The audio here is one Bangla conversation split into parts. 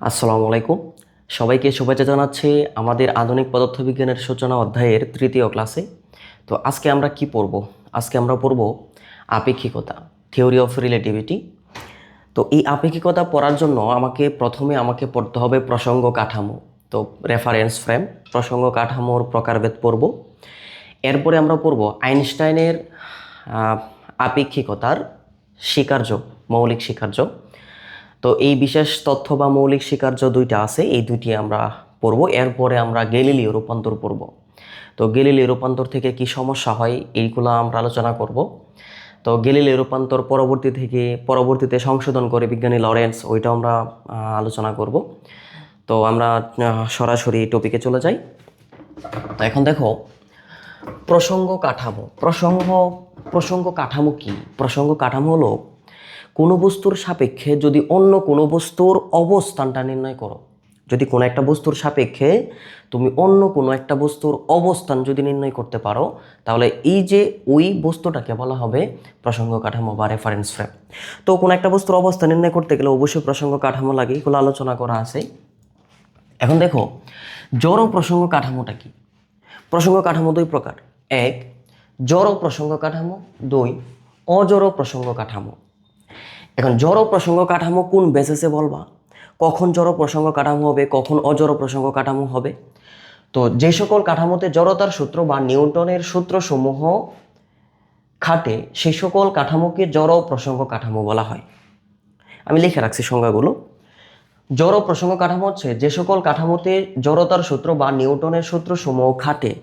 আসসালামু আলাইকুম। সবাইকে শুভেচ্ছা জানাচ্ছি আমাদের আধুনিক পদার্থবিজ্ঞানের সূচনা অধ্যায়ের তৃতীয় ক্লাসে। তো আজকে আমরা কি পড়ব? আজকে আমরা পড়ব আপেক্ষিকতা, থিওরি অফ রিলেটিভিটি। তো এই আপেক্ষিকতা পড়ার জন্য প্রথমে আমাকে পড়তে হবে প্রসঙ্গ কাঠামো। তো রেফারেন্স ফ্রেম, প্রসঙ্গ কাঠামোর প্রকারভেদ পড়ব। এরপরে আমরা পড়ব আইনস্টাইনের আপেক্ষিকতার স্বীকার্য, মৌলিক স্বীকার্য। তো এই বিশেষ তথ্য বা মৌলিক স্বীকার্য দুইটা আছে, এই দুইটি আমরা পড়ব। এরপরে আমরা গ্যালিলিও রূপান্তর পড়ব। তো গ্যালিলিও রূপান্তর থেকে কি সমস্যা হয় এইগুলো আমরা আলোচনা করব। তো গ্যালিলিও রূপান্তর পরবর্তীতে সংশোধন করে বিজ্ঞানী লরেন্স, ওইটাও আমরা আলোচনা করব। তো আমরা সরাসরি টপিকে চলে যাই। তো এখন দেখো, প্রসঙ্গ কাঠামো। প্রসঙ্গ কাঠামো কি? প্রসঙ্গ কাঠামো হলো কোনো বস্তুর সাপেক্ষে যদি অন্য কোনো বস্তুর অবস্থানটা নির্ণয় করো। যদি কোনো একটা বস্তুর সাপেক্ষে তুমি অন্য কোনো একটা বস্তুর অবস্থান যদি নির্ণয় করতে পারো, তাহলে এই যে ওই বস্তুটাকে বলা হবে প্রসঙ্গ কাঠামো বা রেফারেন্স ফ্রেম। তো কোনো একটা বস্তুর অবস্থান নির্ণয় করতে গেলে অবশ্যই প্রসঙ্গ কাঠামো লাগে, এগুলো আলোচনা করা আছে। এখন দেখো, জড় প্রসঙ্গ কাঠামোটা কি? প্রসঙ্গ কাঠামো দুই প্রকার। এক, জড় প্রসঙ্গ কাঠামো। দুই, অজড় প্রসঙ্গ কাঠামো। এখন জড় প্রসঙ্গ কাঠামো কোন বেসিসে বলবা? কখন জড় প্রসঙ্গ কাঠামো হবে, কখন অজড় প্রসঙ্গ কাঠামো হবে? তো যে সকল কাঠামোতে জড়তার সূত্র বা নিউটনের সূত্রসমূহ খাটে, সেই সকল কাঠামোকে জড় প্রসঙ্গ কাঠামো বলা হয়। আমি লিখে রাখছি সংজ্ঞাগুলো। জড় প্রসঙ্গ কাঠামো হচ্ছে যে সকল কাঠামোতে জড়তার সূত্র বা নিউটনের সূত্রসমূহ খাটে,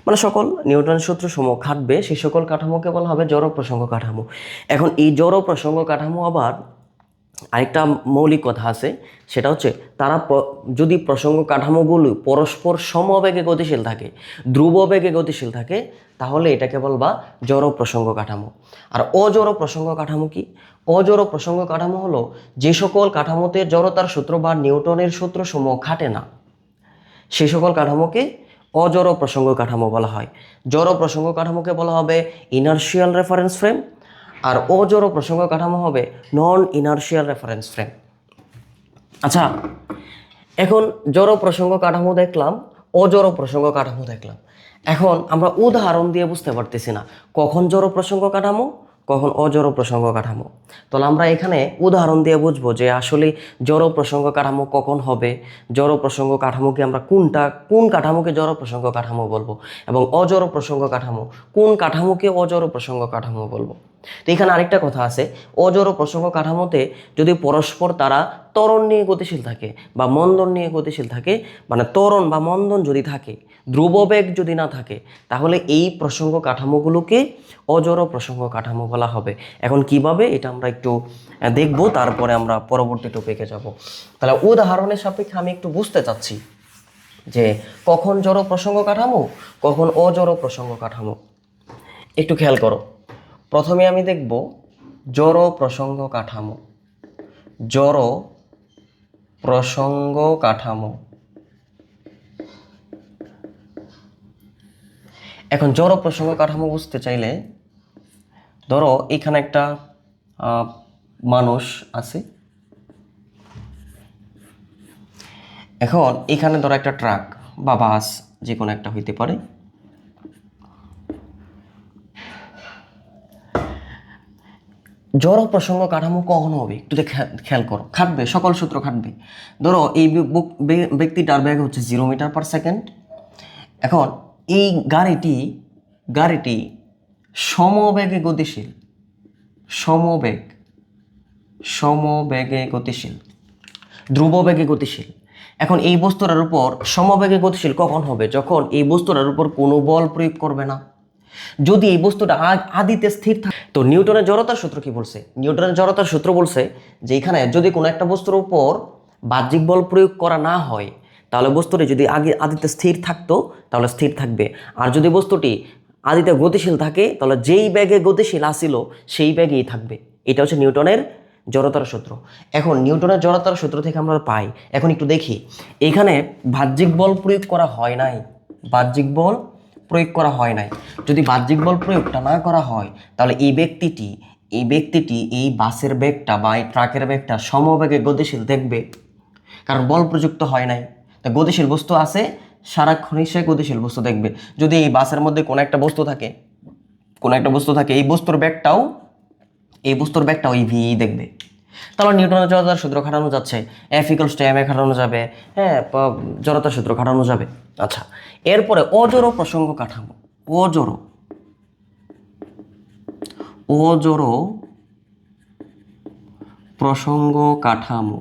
মানে সকল নিউটনের সূত্রসমূহ খাটবে, সেই সকল কাঠামোকে বলা হবে জড় প্রসঙ্গ কাঠামো। এখন এই জড় প্রসঙ্গ কাঠামো আবার আরেকটা মৌলিক কথা আছে, সেটা হচ্ছে তারা যদি প্রসঙ্গ কাঠামোগুলো পরস্পর সমবেগে গতিশীল থাকে, ধ্রুব বেগে গতিশীল থাকে, তাহলে এটাকে বলবা জড় প্রসঙ্গ কাঠামো। আর অজড় প্রসঙ্গ কাঠামো কি? অজড় প্রসঙ্গ কাঠামো হলো যে সকল কাঠামোতে জড়তার সূত্র বা নিউটনের সূত্রসমূহ খাটে না, সেই সকল কাঠামোকে অজড় প্রসঙ্গ কাঠামো বলা হয়। জড় প্রসঙ্গ কাঠামোকে বলা হবে ইনার্শিয়াল রেফারেন্স ফ্রেম, আর অজড় প্রসঙ্গ কাঠামো হবে নন ইনার্শিয়াল রেফারেন্স ফ্রেম। আচ্ছা, এখন জড় প্রসঙ্গ কাঠামো দেখলাম, অজড় প্রসঙ্গ কাঠামো দেখলাম। এখন আমরা উদাহরণ দিয়ে বুঝতে পারতেছি না কখন জড় প্রসঙ্গ কাঠামো, কখন অজড় প্রসঙ্গ কাঠামো। তাহলে আমরা এখানে উদাহরণ দিয়ে বুঝবো যে আসলে জড় প্রসঙ্গ কাঠামো কখন হবে, জড় প্রসঙ্গ কাঠামোকে আমরা কোন কাঠামোকে জড় প্রসঙ্গ কাঠামো বলবো, এবং অজড় প্রসঙ্গ কাঠামো কোন কাঠামোকে অজড় প্রসঙ্গ কাঠামো বলবো। তো এখানে আরেকটা কথা আছে, অজড় প্রসঙ্গ কাঠামোতে যদি পরস্পর তারা ত্বরণ নিয়ে গতিশীল থাকে বা মন্দন নিয়ে গতিশীল থাকে, মানে ত্বরণ বা মন্দন যদি থাকে, ধ্রুববেগ যদি না থাকে, তাহলে এই প্রসঙ্গ কাঠামোগুলোকে অজড় প্রসঙ্গ কাঠামো বলা হবে। এখন কিভাবে এটা আমরা একটু দেখব, তারপরে আমরা পরবর্তী টপিকে যাব। তাহলে উদাহরণের সাপেক্ষে আমি একটু বুঝতে চাচ্ছি যে কখন জড় প্রসঙ্গ কাঠামো, কখন অজড় প্রসঙ্গ কাঠামো। একটু খেয়াল করো, প্রথমে আমি দেখব জড় প্রসঙ্গ কাঠামো। জড় প্রসঙ্গ কাঠামো। এখন জড় প্রসঙ্গ কাঠামো বুঝতে চাইলে ধরো এখানে একটা মানুষ আছে, এখন এখানে ধরো একটা ট্রাক বা বাস, যে কোনো একটা হইতে পারে। জড় প্রসঙ্গ কাঠামো কখন হবে একটু খেয়াল করো, খাটবে, সকল সূত্র খাটবে। ধরো এই ব্যক্তিটার বেগ হচ্ছে 0 মিটার পার সেকেন্ড। এখন এই গাড়িটি সমবেগে গতিশীল, সমবেগে গতিশীল, ধ্রুববেগে গতিশীল। এখন এই বস্তুটার উপর সমবেগে গতিশীল কখন হবে? যখন এই বস্তুটার উপর কোনো বল প্রয়োগ করবে না। যদি এই বস্তুটা আদিতে স্থির থাকে, তো নিউটনের জড়তার সূত্র কি বলছে? নিউটনের জড়তার সূত্র বলছে যে এখানে যদি কোনো একটা বস্তুর উপর বাহ্যিক বল প্রয়োগ করা না হয়, তাহলে বস্তুটি যদি আদিতে স্থির থাকতো তাহলে স্থির থাকবে, আর যদি বস্তুটি আদিতে গতিশীল থাকে তাহলে যেই বেগে গতিশীল আসিল সেই বেগেই থাকবে। এটা হচ্ছে নিউটনের জড়তার সূত্র। এখন নিউটনের জড়তার সূত্র থেকে আমরা পাই, এখন একটু দেখি, এখানে বাহ্যিক বল প্রয়োগ করা হয় নাই, বাহ্যিক বল প্রয়োগ করা হয় নাই। যদি বাহ্যিক বল প্রয়োগটা না করা হয়, তাহলে এই ব্যক্তিটি এই বাসের বেগটা বা এই ট্রাকের বেগটা সমবেগে গতিশীল দেখবে। কারণ বল প্রযুক্ত হয় নাই। তা গতিশীল বস্তু আছে, সারাক্ষণই সে গতিশীল বস্তু দেখবে। যদি এই বাসের মধ্যে কোনো একটা বস্তু থাকে, এই বস্তুর ব্যাগটাও এই ভি দেখবে। তাহলে নিউটনের জড়তার সূত্র খাটানো যাচ্ছে, F=ma খাটানো যাবে, হ্যাঁ, জড়তার সূত্র খাটানো যাবে। আচ্ছা, এরপরে অজড় প্রসঙ্গ কাঠামো। অজড় প্রসঙ্গ কাঠামো।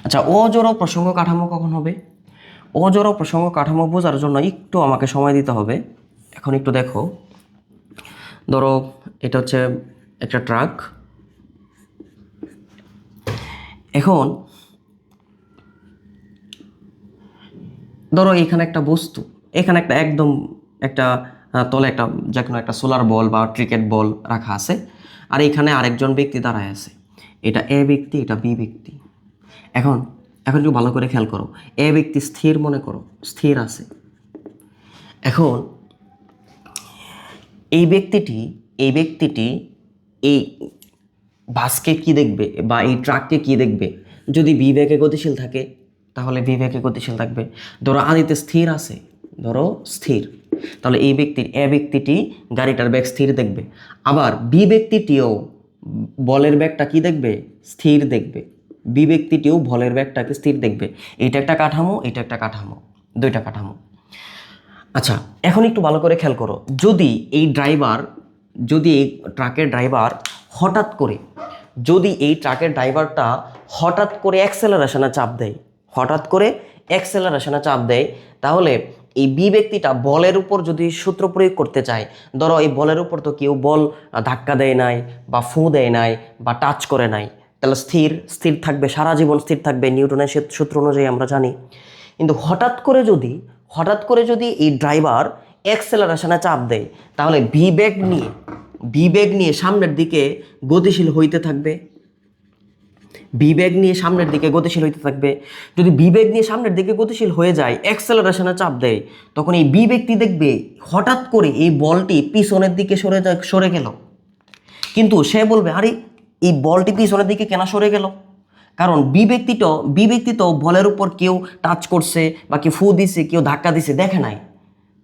আচ্ছা, অজড় প্রসঙ্গ কাঠামো কখন হবে? অজড় প্রসঙ্গ কাঠামো বোঝার জন্য একটু আমাকে সময় দিতে হবে। এখন একটু দেখো, ধরো এটা হচ্ছে একটা ট্রাক। এখন ধরো এখানে একটা বস্তু, এখানে একটা একদম একটা তলে একটা যে কোনো একটা সোলার বল বা ক্রিকেট বল রাখা আছে, আর এখানে আরেকজন ব্যক্তি দাঁড়ায় আছে। এটা এ ব্যক্তি, এটা বি ব্যক্তি। এখন একটু ভালো করে খেয়াল করো, এ ব্যক্তি স্থির মনে করো, স্থির আছে। এখন এই ব্যক্তিটি এই বাসকে কি দেখবে বা এই ট্রাককে কি দেখবে? যদি বি বেগে গতিশীল থাকে তাহলে বি বেগে গতিশীল থাকবে। ধরো আদিতে স্থির আছে, ধরো স্থির, তাহলে এই এ ব্যক্তিটি গাড়িটার বেগ স্থির দেখবে। আবার বি ব্যক্তিটিও বলের বেগটা কি দেখবে? স্থির দেখবে। বি ব্যক্তিটিও বলের বেগটাকে স্থির দেখবে। এটা একটা কাঠামো, এটা একটা কাঠামো, দুইটা কাঠামো। আচ্ছা, এখন একটু ভালো করে খেয়াল করো, যদি এই ট্রাকের ড্রাইভার হঠাৎ করে অ্যাক্সেলারেশনে চাপ দেয়, তাহলে এই বি ব্যক্তিটা বলের উপর যদি সূত্র প্রয়োগ করতে চায়, ধরো এই বলের উপর তো কেউ বল ধাক্কা দেয় নাই বা ফু দেয় নাই বা টাচ করে নাই, তাহলে স্থির থাকবে, সারা জীবন স্থির থাকবে, নিউটনের সূত্র অনুযায়ী আমরা জানি। কিন্তু হঠাৎ করে যদি এই ড্রাইভার অ্যাক্সেলারেশনে চাপ দেয়, তাহলে বি বেগ নিয়ে সামনের দিকে গতিশীল হইতে থাকবে। যদি বি বেগ নিয়ে সামনের দিকে গতিশীল হয়ে যায়, অ্যাক্সেলারেশনে চাপ দেয়, তখন এই বি ব্যক্তি দেখবে হঠাৎ করে এই বলটি পিছনের দিকে সরে গেল। কিন্তু সে বলবে, আরে এই বলটি পিছনের দিকে কেন সরে গেল? কারণ বি ব্যক্তি তো বলের উপর কেউ টাচ করছে বা কেউ ফু দিছে, কেউ ধাক্কা দিছে দেখে নাই,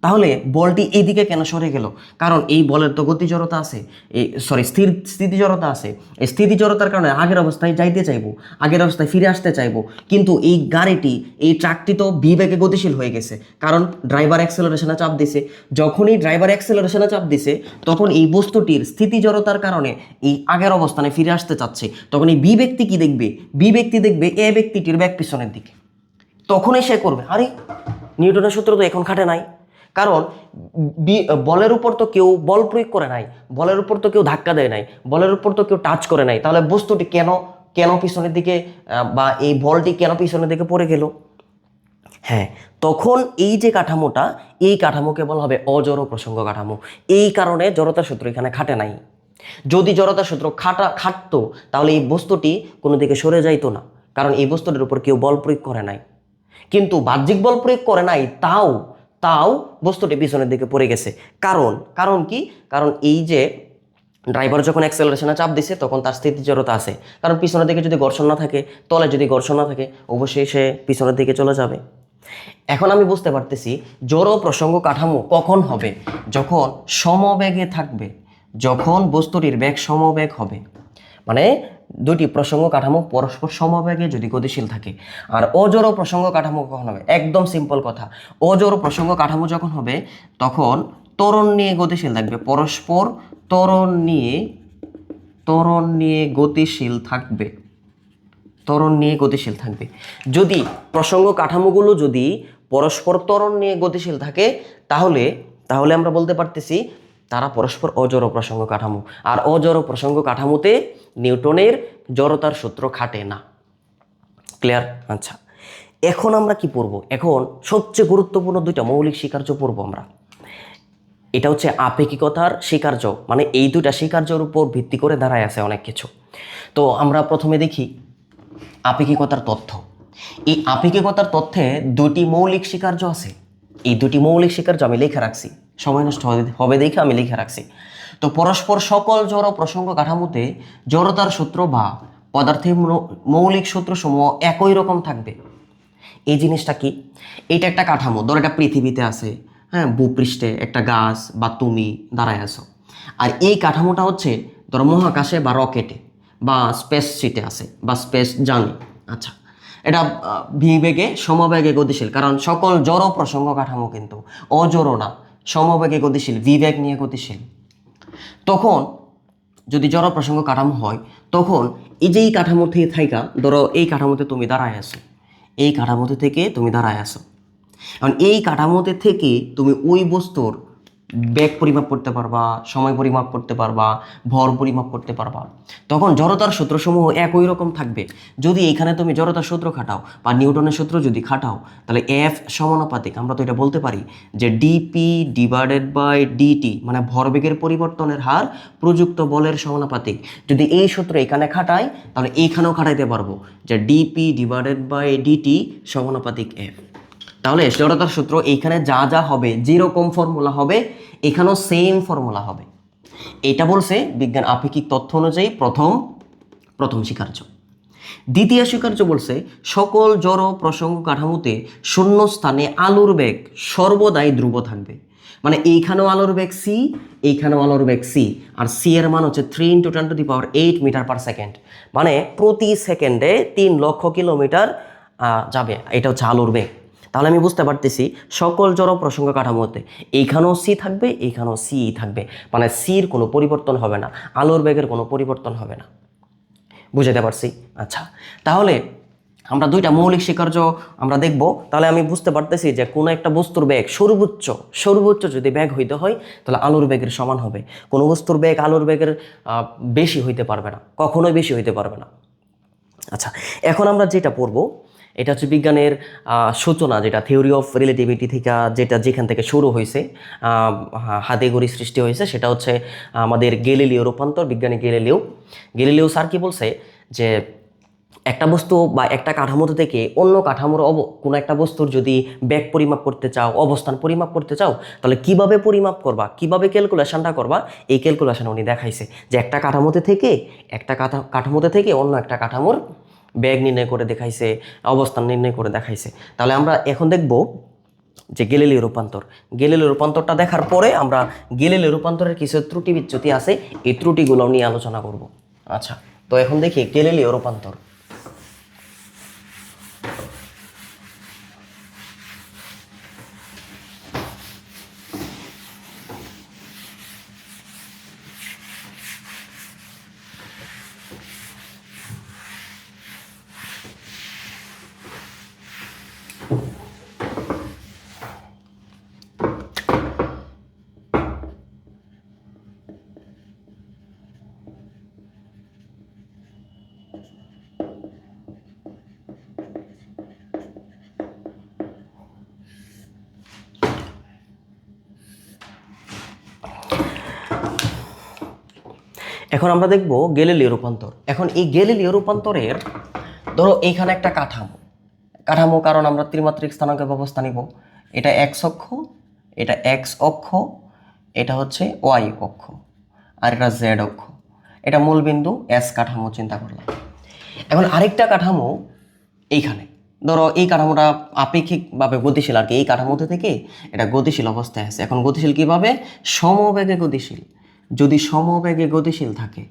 তাহলে বলটি এইদিকে কেন সরে গেল? কারণ এই বলের তো গতি জড়তা আছে, স্থিতি জড়তা আছে। এই স্থিতি জড়তার কারণে আগের অবস্থায় যাইতে চাইবো, আগের অবস্থায় ফিরে আসতে চাইবো। কিন্তু এই ট্রাকটি তো বি বেগে গতিশীল হয়ে গেছে, কারণ ড্রাইভার অ্যাক্সেলারেশনে চাপ দিছে। যখনই ড্রাইভার অ্যাক্সেলারেশনে চাপ দিছে, তখন এই বস্তুটির স্থিতি জড়তার কারণে এই আগের অবস্থানে ফিরে আসতে চাচ্ছে। তখন এই বি ব্যক্তি কি দেখবে? বি ব্যক্তি দেখবে এ ব্যক্তিটির ব্যাগ পিছনের দিকে। তখনই সে করবে, আরে নিউটনের সূত্র তো এখন খাটে নাই, কারণ বলের উপর তো কেউ বল প্রয়োগ করে নাই, বলের উপর তো কেউ ধাক্কা দেয় নাই, বলের উপর তো কেউ টাচ করে নাই, তাহলে বস্তুটি কেন পিছনের দিকে বা এই বলটি কেন পিছনের দিকে পড়ে গেল? হ্যাঁ, তখন এই যে কাঠামোটা, এই কাঠামোকে বলা হবে অজড় প্রসঙ্গ কাঠামো। এই কারণে জড়তার সূত্র এখানে খাটে নাই। যদি জড়তার সূত্র খাটতো, তাহলে এই বস্তুটি কোনো দিকে সরে যাইতো না, কারণ এই বস্তুটির উপর কেউ বল প্রয়োগ করে নাই। কিন্তু বাহ্যিক বল প্রয়োগ করে নাই, তাও বস্তুটি পিছনের দিকে পড়ে গেছে। কারণ কি? কারণ এই যে ড্রাইভার যখন অ্যাক্সেলারেশনে চাপ দিছে, তখন তার স্থিতি জড়তা আছে। কারণ পিছনের দিকে যদি ঘর্ষণ না থাকে, তলে যদি ঘর্ষণ না থাকে, অবশ্যই সে পিছনের দিকে চলে যাবে। এখন আমি বুঝতে পারতেছি জড় প্রসঙ্গ কাঠামো কখন হবে? যখন সমবেগে থাকবে, যখন বস্তুটির বেগ সমবেগ হবে, মানে দুটি প্রসঙ্গ কাঠামো পরস্পর সমবেগে যদি গতিশীল থাকে। আর অজড় প্রসঙ্গ কাঠামো কখন হবে? একদম সিম্পল কথা, অজড় প্রসঙ্গ কাঠামো যখন হবে, তখন ত্বরণ নিয়ে গতিশীল থাকবে, পরস্পর ত্বরণ নিয়ে গতিশীল থাকবে। যদি প্রসঙ্গ কাঠামোগুলো যদি পরস্পর ত্বরণ নিয়ে গতিশীল থাকে, তাহলে আমরা বলতে পারতেছি তারা পরস্পর অজড় প্রসঙ্গ কাঠামো। আর অজড় প্রসঙ্গ কাঠামোতে নিউটনের জড়তার সূত্র খাটে না। ক্লিয়ার? আচ্ছা, এখন আমরা কি পড়ব? এখন সবচেয়ে গুরুত্বপূর্ণ দুইটা মৌলিক স্বীকার্য পড়ব আমরা। এটা হচ্ছে আপেক্ষিকতার স্বীকার্য, মানে এই দুইটা স্বীকার্যের উপর ভিত্তি করে দাঁড়ায় আছে অনেক কিছু। তো আমরা প্রথমে দেখি আপেক্ষিকতার তথ্য। এই আপেক্ষিকতার তথ্যে দুটি মৌলিক স্বীকার্য আছে। এই দুটি মৌলিক স্বীকার্য আমি লিখে রাখছি, সময় নষ্ট হবে দেখে আমি লিখে রাখছি। তো পরস্পর সকল জড় প্রসঙ্গ কাঠামোতে জড়তার সূত্র বা পদার্থের মৌলিক সূত্রসমূহ একই রকম থাকবে। এই জিনিসটা কি? এটা একটা কাঠামো, ধর এটা পৃথিবীতে আছে, হ্যাঁ, ভূপৃষ্ঠে একটা গাছ বা তুমি দাঁড়ায় আছো। আর এই কাঠামোটা হচ্ছে ধর মহাকাশে বা রকেটে বা স্পেস সিটে আছে বা স্পেস জানে। আচ্ছা, এটা বিবেগে সমবেগে গতিশীল, কারণ সকল জড় প্রসঙ্গ কাঠামো কিন্তু অজড় না, সমবেগে গতিশীল, বিবেগ নিয়ে গতিশীল। তখন যদি জড় প্রসঙ্গ কাঠামো হয়, তখন এই যে এই কাঠামো থেকে থাইকা, ধরো এই কাঠামোতে তুমি দাঁড়ায় আছো, এই কাঠামোতে থেকে তুমি দাঁড়ায় আছো, এখন এই কাঠামোতে থেকে তুমি ওই বস্তুর বেগ পরিমাপ করতে পারবা, সময় পরিমাপ করতে পারবা, ভর পরিমাপ করতে পারবা। তখন জড়তার সূত্রসমূহ একই রকম থাকবে। যদি এখানে তুমি জড়তার সূত্র খাটাও বা নিউটনের সূত্র যদি খাটাও, তাহলে এফ সমানুপাতিক, আমরা তো এটা বলতে পারি যে ডিপি ডিভাইডেড বাই ডিটি, মানে ভরবেগের পরিবর্তনের হার প্রযুক্ত বলের সমানুপাতিক। যদি এই সূত্র এখানে খাটাই, তাহলে এইখানেও খাটাইতে পারবো যে ডিপি ডিভাইডেড বাই ডিটি সমানুপাতিক এফ। তাহলে জড়তার সূত্র এইখানে যা যা হবে, যেরকম ফর্মুলা হবে, এখানেও সেম ফর্মুলা হবে। এটা বলছে বিজ্ঞান আপেক্ষিক তথ্য অনুযায়ী প্রথম স্বীকার্য। দ্বিতীয় স্বীকার্য বলছে সকল জড় প্রসঙ্গ কাঠামোতে শূন্য স্থানে আলোর বেগ সর্বদাই ধ্রুব থাকবে। মানে এইখানেও আলোর বেগ সি, এইখানেও আলোর বেগ সি, আর সি এর মান হচ্ছে 3 × 10⁸ মিটার পার সেকেন্ড, মানে প্রতি সেকেন্ডে 3 লক্ষ কিলোমিটার যাবে। এটা হচ্ছে আলোর বেগ। তাহলে আমি বুঝতে পারতেছি সকল জড় প্রসঙ্গ কাঠামোতে এইখানেও সি থাকবে, এইখানেও সি থাকবে, মানে সির কোনো পরিবর্তন হবে না, আলোর বেগের কোনো পরিবর্তন হবে না। বুঝাতে পারছি? আচ্ছা, তাহলে আমরা দুইটা মৌলিক স্বীকার্য আমরা দেখব। তাহলে আমি বুঝতে পারতেছি যে কোনো একটা বস্তুর বেগ সর্বোচ্চ যদি বেগ হইতে হয়, তাহলে আলোর বেগের সমান হবে। কোনো বস্তুর বেগ আলোর বেগের বেশি হইতে পারবে না, কখনোই বেশি হইতে পারবে না। আচ্ছা, এখন আমরা যেটা পড়বো, এটা হচ্ছে বিজ্ঞানের সূচনা, যেটা থিওরি অফ রিলেটিভিটি থেকে, যেখান থেকে শুরু হয়েছে, হাতে গড়ি সৃষ্টি হয়েছে, সেটা হচ্ছে আমাদের গ্যালিলিও রূপান্তর। বিজ্ঞানী গ্যালিলিও স্যার কি বলছে যে একটা বস্তু বা একটা কাঠামো থেকে অন্য কাঠামোর কোনো একটা বস্তুর যদি বেগ পরিমাপ করতে চাও, অবস্থান পরিমাপ করতে চাও, তাহলে কিভাবে পরিমাপ করবা, কিভাবে ক্যালকুলেশনটা করবা, এই ক্যালকুলেশন উনি দেখাইছে যে একটা কাঠামোতে থেকে অন্য একটা কাঠামোর বেগ নির্ণয় করে দেখাইছে, অবস্থান নির্ণয় করে দেখাইছে। তাহলে আমরা এখন দেখব যে গ্যালিলিও রূপান্তরটা দেখার পরে আমরা গ্যালিলিও রূপান্তরের কিছু ত্রুটি বিচ্যুতি আছে, এই ত্রুটিগুলো নিয়ে আলোচনা করব। আচ্ছা, তো এখন দেখি গ্যালিলিও রূপান্তর। এখন আমরা দেখব গ্যালিলিও রূপান্তর। এখন এই গ্যালিলিও রূপান্তরের, ধরো এইখানে একটা কাঠামো, কারণ আমরা ত্রিমাত্রিক স্থানাঙ্ক ব্যবস্থা নিব। এটা এক্স অক্ষ, এটা এক্স অক্ষ, এটা হচ্ছে ওয়াই অক্ষ, আর এটা জেড অক্ষ। এটা মূলবিন্দু এস কাঠামো চিন্তা করলাম। এখন আরেকটা কাঠামো এইখানে, ধরো এই কাঠামোটা আপেক্ষিকভাবে গতিশীল আর কি, এই কাঠামোতে থেকে এটা গতিশীল অবস্থায় আছে। এখন গতিশীল কিভাবে? সমবেগে গতিশীল। যদি সমবেগে গতিশীল থাকে,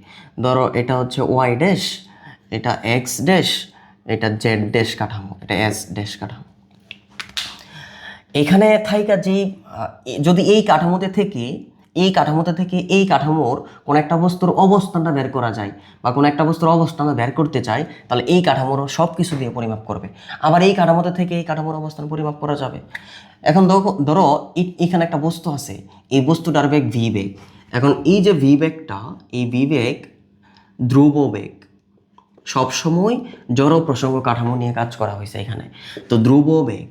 ধরো এটা হচ্ছে ওয়াই ড্যাশ, এটা এক্স ড্যাশ, এটা জেড ড্যাশ কাঠামো, এটা এস ড্যাশ কাঠামো। এখানে থাইকা যে যদি এই কাঠামোতে থেকে এই কাঠামোর কোন একটা বস্তুর অবস্থানটা বের করা যায়, বা কোনো একটা বস্তুর অবস্থানটা বের করতে চাই, তাহলে এই কাঠামোর সব কিছু দিয়ে পরিমাপ করবে। আবার এই কাঠামোতে থেকে এই কাঠামোর অবস্থান পরিমাপ করা যাবে। এখন ধরো এখানে একটা বস্তু আছে, এই বস্তুটার বেগ ভি বেগ। এখন এই যে ভি বেগটা, এই ভি বেগ ধ্রুব বেগ, সবসময় জড় প্রসঙ্গ কাঠামো নিয়ে কাজ করা হয়েছে এখানে, তো ধ্রুব বেগ।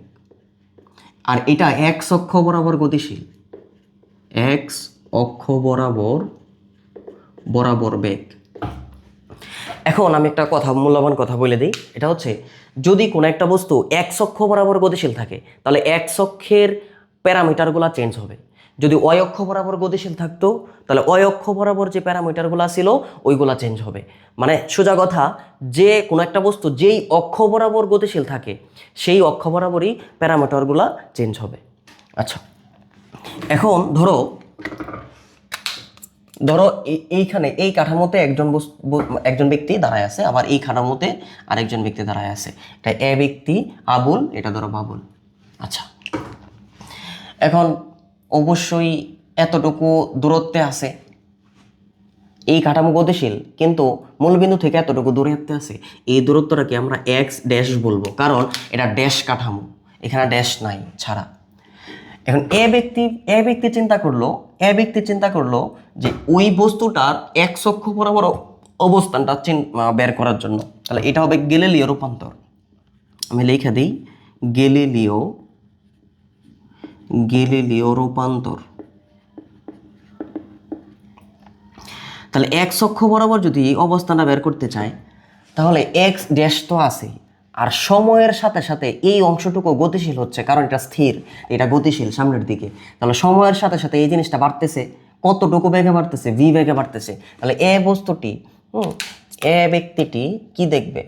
আর এটা এক্স অক্ষ বরাবর গতিশীল, এক্স অক্ষ বরাবর বেগ। এখন আমি একটা মূল্যবান কথা বলে দিই, এটা হচ্ছে যদি কোনো একটা বস্তু এক্স অক্ষ বরাবর গতিশীল থাকে, তাহলে এক্স অক্ষের প্যারামিটারগুলো চেঞ্জ হবে। যদি ওয়াই অক্ষ বরাবর গতিশীল থাকতো তাহলে ওয়াই অক্ষ বরাবর যে প্যারামিটারগুলো ছিল ওইগুলা চেঞ্জ হবে। মানে সোজা কথা, যে কোনো একটা বস্তু যেই অক্ষ বরাবর গতিশীল থাকে সেই অক্ষ বরাবরই প্যারামিটারগুলা চেঞ্জ হবে। আচ্ছা, এখন ধরো ধরো এইখানে এই কাঠামোতে একজন ব্যক্তি দাঁড়ায় আছে, আবার এই কাঠামোতে আরেকজন ব্যক্তি দাঁড়ায় আছে। এটা এ ব্যক্তি আবুল, এটা ধরো বাবুল। আচ্ছা, এখন অবশ্যই এতটুকু দূরত্বে আছে, এই কাঠামো গতিশীল কিন্তু মূলবিন্দু থেকে এতটুকু দূরত্বে আছে। এই দূরত্বটাকে আমরা এক্স ড্যাশ বলবো, কারণ এটা ড্যাশ কাঠামো, এখানে ড্যাশ নাই ছাড়া। এখন এ ব্যক্তি চিন্তা করলো যে ওই বস্তুটার এক্স অক্ষ বরাবর অবস্থানটা বের করার জন্য, তাহলে এটা হবে গ্যালিলিও রূপান্তর। আমি লিখে দিই গ্যালিলিও রূপান্তর। তাহলে এক্স অক্ষ বরাবর যদি অবস্থানটা বের করতে চায় তাহলে এক্স ড্যাশ তো আছে, আর সময়ের সাথে সাথে এই অংশটুকু গতিশীল হচ্ছে, কারণ এটা স্থির, এটা গতিশীল সামনের দিকে। তাহলে সময়ের সাথে সাথে এই জিনিসটা বাড়তেছে, কতটুকু বেগে বাড়তেছে? ভি বেগে বাড়তেছে। তাহলে এ ব্যক্তিটি কি দেখবে?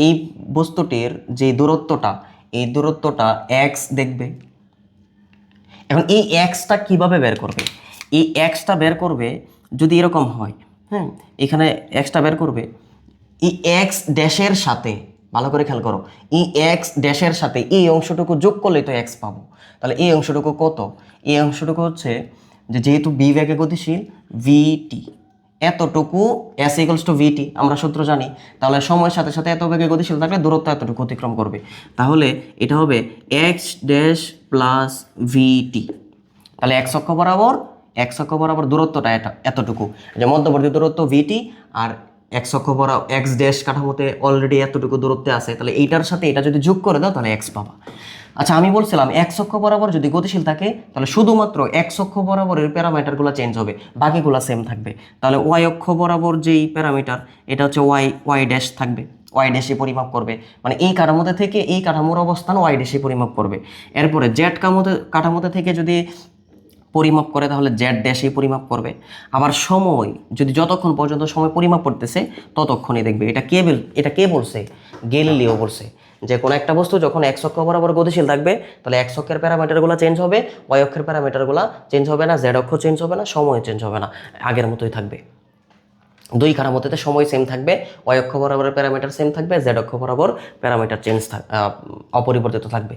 এই বস্তুটির যে দূরত্বটা, এই দূরত্বটা এক্স দেখবে। এখন এই এক্সটা কিভাবে বের করবে? এই এক্সটা বের করবে যদি এরকম হয়, হ্যাঁ, এখানে এক্সটা বের করবে এই এক্স ড্যাশের সাথে, ভালো করে খেয়াল করো, এই এক্স ড্যাশের সাথে এই অংশটুকু যোগ করলেই তো এক্স পাবো। তাহলে এই অংশটুকু কত? এই অংশটুকু হচ্ছে যে যেহেতু বি বেগে গতিশীল, ভিটি এতটুকু, এস ইকুয়ালস টু ভিটি আমরা সূত্র জানি। তাহলে সময়ের সাথে সাথে এত বেগে গতিশীল থাকলে দূরত্ব এতটুকু অতিক্রম করবে। তাহলে এটা হবে এক্স ড্যাশ প্লাস ভিটি। তাহলে এক্স অক্ষ বরাবর দূরত্বটা এতটুকু, যে মধ্যবর্তী দূরত্ব ভিটি, আর এক্স অক্ষ বরাবর এক্স ড্যাশ কাঠামোতে অলরেডি এতটুকু দূরত্বে আছে। তাহলে এইটার সাথে এটা যদি যোগ করে দাও তাহলে এক্স পাবা। আচ্ছা, আমি বলছিলাম এক্স অক্ষ বরাবর যদি গতিশীল থাকে তাহলে শুধুমাত্র এক্স অক্ষ বরাবরের প্যারামিটারগুলো চেঞ্জ হবে, বাকিগুলো সেম থাকবে। তাহলে ওয়াই অক্ষ বরাবর যেই প্যারামিটার, এটা হচ্ছে ওয়াই ড্যাশ থাকবে, ওয়াই ড্যাশে পরিমাপ করবে, মানে এই কাঠামোতে থেকে এই কাঠামোর অবস্থান ওয়াই ড্যাশে পরিমাপ করবে। এরপরে জেড কাঠামোতে থেকে যদি পরিমাপ করে তাহলে জেড ড্যাশে পরিমাপ করবে। আবার সময় যদি যতক্ষণ পর্যন্ত সময় পরিমাপ করতেছে ততক্ষণই দেখবে। এটা কে বলছে? গ্যালিলিও বলছে যে কোনো একটা বস্তু যখন এক্স অক্ষ বরাবর গতিশীল থাকবে তাহলে এক্স অক্ষের প্যারামিটারগুলো চেঞ্জ হবে, ওয়াই অক্ষের প্যারামিটারগুলো চেঞ্জ হবে না, জেড অক্ষ চেঞ্জ হবে না, সময় চেঞ্জ হবে না, আগের মতোই থাকবে। দুই কাঠামোতে সময় সেম থাকবে, ওয়াই অক্ষ বরাবরের প্যারামিটার সেম থাকবে, জেড অক্ষ বরাবর প্যারামিটার অপরিবর্তিত থাকবে।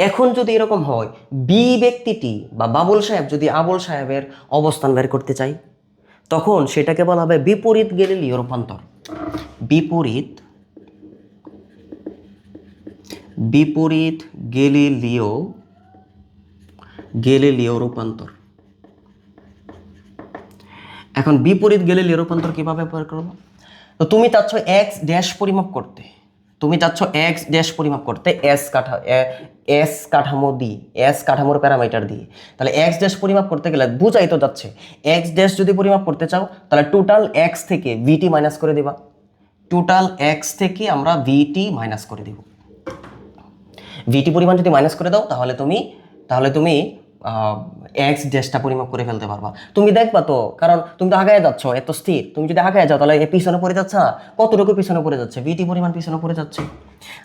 এখন যদি এরকম হয়, বি ব্যক্তিটি বা বাবুল সাহেব যদি আবুল সাহেবের অবস্থান বের করতে চাই, তখন সেটাকে বলা হবে বিপরীত গ্যালিলিও রূপান্তর। বিপরীত গ্যালিলিও রূপান্তর। এখন বিপরীত গ্যালিলিও রূপান্তর কিভাবে বের করব? তো তুমি চাচ্ছ এক্স ড্যাশ পরিমাপ করতে, এস কাঠামোর প্যারামিটার দিয়ে। তাহলে এক্স ড্যাশ পরিমাপ করতে গেলে বুঝাই তো যাচ্ছে, এক্স ড্যাশ যদি পরিমাপ করতে চাও তাহলে টোটাল এক্স থেকে ভিটি মাইনাস করে দিবা, টোটাল এক্স থেকে আমরা ভিটি মাইনাস করে দিব। ভিটি পরিমাণ যদি মাইনাস করে দাও তাহলে তুমি এক্স ড্যাশটা পরিমাপ করে ফেলতে পারবা। তুমি দেখবা তো, কারণ তুমি তো আগায় যাচ্ছ, এত স্থির, তুমি যদি আগায় যাও তাহলে পিছনে পড়ে যাচ্ছে না, কতটুকু পিছনে পড়ে যাচ্ছে? ভিটি পরিমাণ পিছনে পড়ে যাচ্ছে।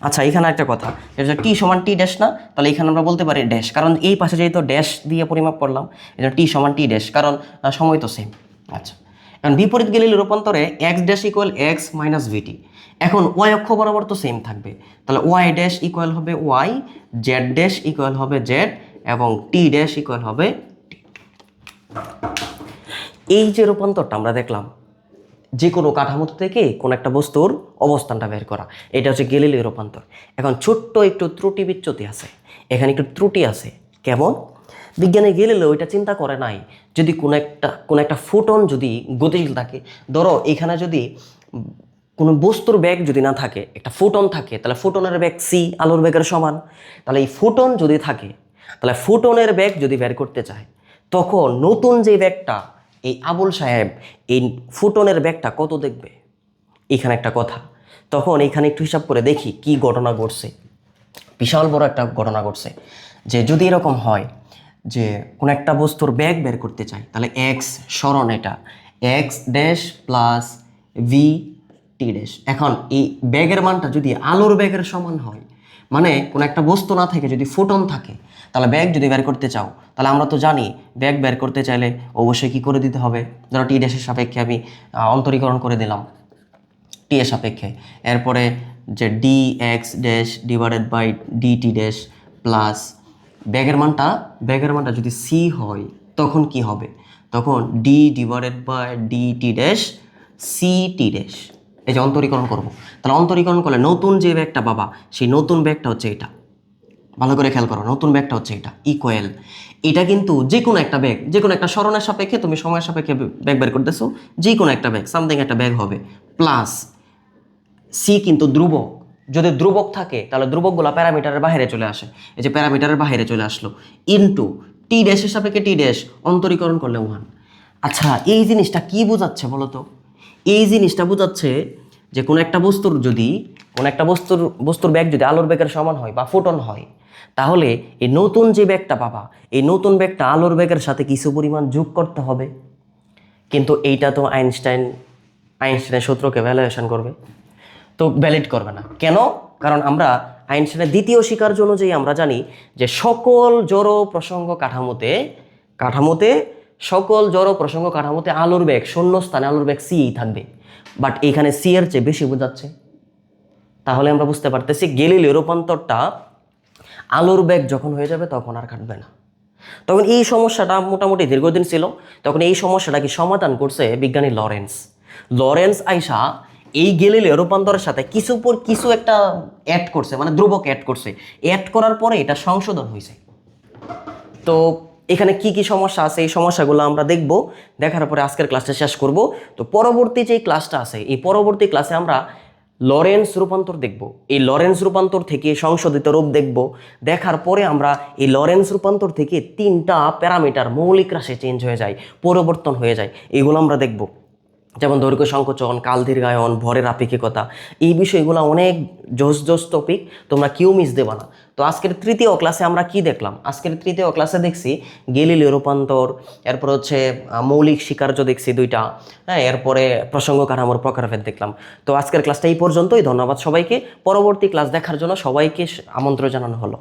আচ্ছা, এখানে একটা কথা, এটা টি সমান টি ড্যাশ না, তাহলে এখানে আমরা বলতে পারি ড্যাশ, কারণ এই পাশে যেহেতু ড্যাশ দিয়ে পরিমাপ করলাম, এটা টি সমান টি ড্যাশ, কারণ সময় তো সেম। আচ্ছা, এখন বিপরীত গ্যালিলিও রূপান্তরে x dash equal x minus vt. এখন ওয়াই অক্ষ বরাবর তো সেম থাকবে, তাহলে ওয়াই ড্যাশ ইকুয়াল হবে ওয়াই, জেড ড্যাশ ইকুয়াল হবে জেড, এবং টি ড্যাশ ইকুয়াল হবে টি। এই যে রূপান্তরটা আমরা দেখলাম, যে কোনো কাঠামো থেকে কোনো একটা বস্তুর অবস্থানটা বের করা, এটা হচ্ছে গ্যালিলিও রূপান্তর। এখন ছোট্ট একটু ত্রুটি বিচ্যুতি আছে, এখানে একটু ত্রুটি আছে। কেমন? বিজ্ঞানে গ্যালিলিও এটা চিন্তা করে নাই, যদি কোনো একটা ফোটন যদি গতিশীল থাকে, ধরো এখানে যদি কোনো বস্তুর বেগ যদি না থাকে, একটা ফোটন থাকে, তাহলে ফোটনের বেগ সি আলোর বেগের সমান। তাহলে এই ফোটন যদি থাকে, তাহলে ফোটনের বেগ যদি বের করতে চায়, তখন নতুন যে বেগটা, এই আবুল সাহেব এই ফোটনের বেগটা কত দেখবে? এখানে একটা কথা, তখন এখানে একটু হিসাব করে দেখি কি ঘটনা ঘটছে। বিশাল বড় একটা ঘটনা ঘটছে, যে যদি এরকম হয় যে কোন একটা বস্তুর বেগ বের করতে চাই, তাহলে এক্স সরণ এটা x dash plus V T dash. এখন এই বেগের মানটা যদি আলোর বেগের সমান হয়, মানে কোন একটা বস্তু না থেকে যদি ফোটন থাকে, তাহলে বেগ যদি বের করতে চাও, তাহলে আমরা তো জানি বেগ বের করতে চাইলে অবশ্যই কি করে দিতে হবে, ধরো টি ড্যাশের সাপেক্ষে আমি অন্তরীকরণ করে দিলাম টি এর সাপেক্ষে, এরপরে যে D X dash divided by D T dash plus বেগের মানটা যদি সি হয় তখন কি হবে, তখন D divided by D T dash C T dash. এই যে অন্তরীকরণ করব, তাহলে অন্তরীকরণ করলে নতুন যে ব্যাগটা পাবা সেই নতুন ব্যাগটা হচ্ছে এটা, ভালো করে খেয়াল করো, নতুন ব্যাগটা হচ্ছে এটা ইকুয়াল। এটা কিন্তু যে কোনো একটা ব্যাগ, যে কোনো একটা সরণের সাপেক্ষে তুমি সময়ের সাপেক্ষে ব্যাগ বের করতেছো, যে কোনো একটা ব্যাগ সামথিং একটা ব্যাগ হবে, প্লাস সি কিন্তু ধ্রুবক, যদি ধ্রুবক থাকে তাহলে ধ্রুবকগুলো প্যারামিটারের বাইরে চলে আসে, এই যে প্যারামিটারের বাইরে চলে আসলো, ইনটু টি ড্যাশের সাপেক্ষে টি ড্যাশ অন্তরীকরণ করলে 1। আচ্ছা এই জিনিসটা কি বোঝাচ্ছে বলো তো? এই জিনিসটা বোঝাচ্ছে যে কোনো একটা বস্তুর ব্যাগ যদি আলোর ব্যাগের সমান হয় বা ফোটন হয়, তাহলে এই নতুন যে ব্যাগটা পাবা, এই নতুন ব্যাগটা আলোর ব্যাগের সাথে কিছু পরিমাণ যোগ করতে হবে। কিন্তু এইটা তো আইনস্টাইনের সূত্রকে ভ্যালুয়েশন করবে, তো ভ্যালিড করবে না। কেন? কারণ আমরা আইনস্টাইনের দ্বিতীয় স্বীকার্য অনুযায়ী আমরা জানি যে সকল জড় প্রসঙ্গ কাঠামোতে আলোর বেগ শূন্য স্থানে আলোর বেগ সি থাকবে, বাট এখানে সি এর চেয়ে বেশি বোঝাচ্ছে। তাহলে আমরা বুঝতে পারতেছি গ্যালিলিও রূপান্তরটা আলোর বেগ যখন হয়ে যাবে তখন আর কাটবে না। তখন এই সমস্যাটা মোটামুটি দীর্ঘদিন ছিল, তখন এই সমস্যাটাকে সমাধান করছে বিজ্ঞানী লরেন্স আইসা এই গ্যালিলিও রূপান্তরের সাথে কিছু একটা অ্যাড করছে, মানে ধ্রুবক অ্যাড করছে, অ্যাড করার পরে এটা সংশোধন হয়েছে। তো এখানে কি কি সমস্যা আছে, এই সমস্যাগুলো আমরা দেখব, দেখার পরে আজকের ক্লাসটা শেষ করব। তো পরবর্তী যে ক্লাসটা আছে, এই পরবর্তী ক্লাসে আমরা লরেন্স রূপান্তর দেখব, এই লরেন্স রূপান্তর থেকে সংশোধিত রূপ দেখব, দেখার পরে আমরা এই লরেন্স রূপান্তর থেকে 3টা প্যারামিটার মৌলিক রাশি চেঞ্জ হয়ে যায়, পরিবর্তন হয়ে যায়, এগুলো আমরা দেখব। যেমন দৈর্ঘ্য সংকোচন, কাল দীর্ঘায়ন, ভরের আপেক্ষিকতা, এই বিষয়গুলো অনেক জোস টপিক, তোমরা কেউ মিস দেবা না। তো আজকের তৃতীয় ক্লাসে আমরা কি দেখলাম? আজকের তৃতীয় ক্লাসে দেখছি গ্যালিলিও রূপান্তর, এরপর হচ্ছে মৌলিক স্বীকার্য দেখছি 2টা, হ্যাঁ, এরপরে প্রসঙ্গ কাঠামোর প্রকারভেদ দেখলাম। তো আজকের ক্লাসটা এই পর্যন্তই। ধন্যবাদ সবাইকে। পরবর্তী ক্লাস দেখার জন্য সবাইকে আমন্ত্রণ জানানো হলো।